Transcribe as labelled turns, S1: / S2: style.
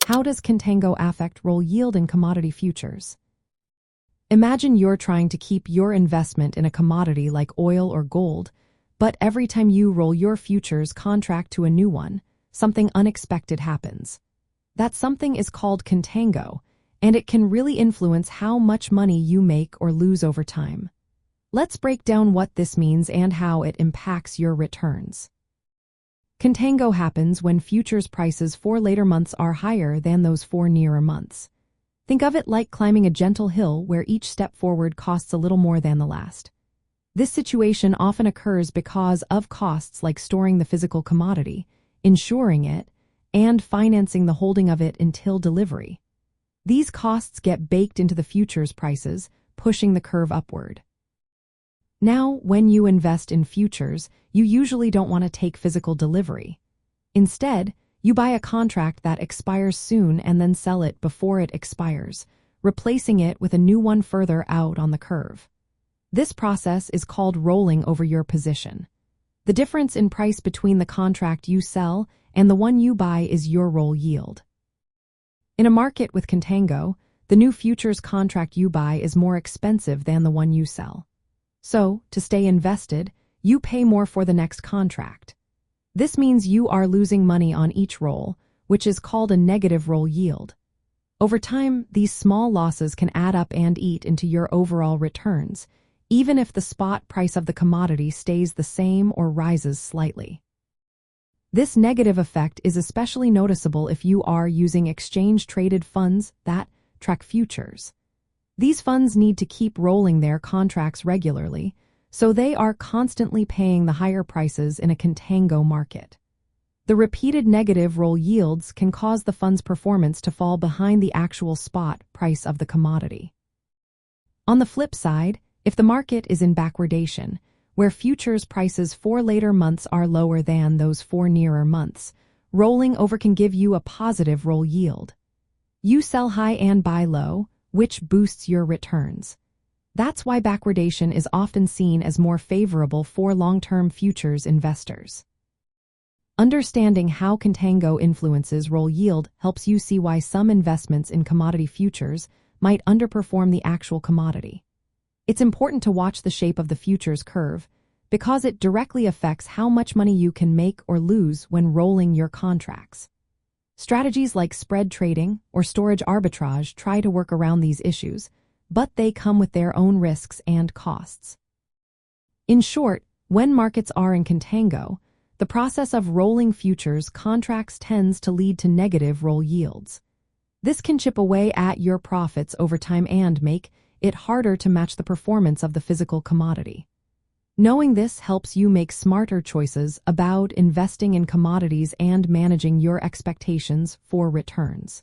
S1: How does Contango affect roll yield in commodity futures? Imagine you're trying to keep your investment in a commodity like oil or gold, but every time you roll your futures contract to a new one, something unexpected happens. That something is called Contango, and it can really influence how much money you make or lose over time. Let's break down what this means and how it impacts your returns. Contango happens when futures prices for later months are higher than those for nearer months. Think of it like climbing a gentle hill where each step forward costs a little more than the last. This situation often occurs because of costs like storing the physical commodity, insuring it, and financing the holding of it until delivery. These costs get baked into the futures prices, pushing the curve upward. Now, when you invest in futures, you usually don't want to take physical delivery. Instead, you buy a contract that expires soon and then sell it before it expires, replacing it with a new one further out on the curve. This process is called rolling over your position. The difference in price between the contract you sell and the one you buy is your roll yield. In a market with Contango, the new futures contract you buy is more expensive than the one you sell. So, to stay invested, you pay more for the next contract. This means you are losing money on each roll, which is called a negative roll yield. Over time, these small losses can add up and eat into your overall returns, even if the spot price of the commodity stays the same or rises slightly. This negative effect is especially noticeable if you are using exchange-traded funds that track futures. These funds need to keep rolling their contracts regularly, so they are constantly paying the higher prices in a Contango market. The repeated negative roll yields can cause the fund's performance to fall behind the actual spot price of the commodity. On the flip side, if the market is in backwardation, where futures prices for later months are lower than those for nearer months, rolling over can give you a positive roll yield. You sell high and buy low, which boosts your returns. That's why backwardation is often seen as more favorable for long-term futures investors. Understanding how Contango influences roll yield helps you see why some investments in commodity futures might underperform the actual commodity. It's important to watch the shape of the futures curve because it directly affects how much money you can make or lose when rolling your contracts. Strategies like spread trading or storage arbitrage try to work around these issues, but they come with their own risks and costs. In short, when markets are in Contango, the process of rolling futures contracts tends to lead to negative roll yields. This can chip away at your profits over time and make it harder to match the performance of the physical commodity. Knowing this helps you make smarter choices about investing in commodities and managing your expectations for returns.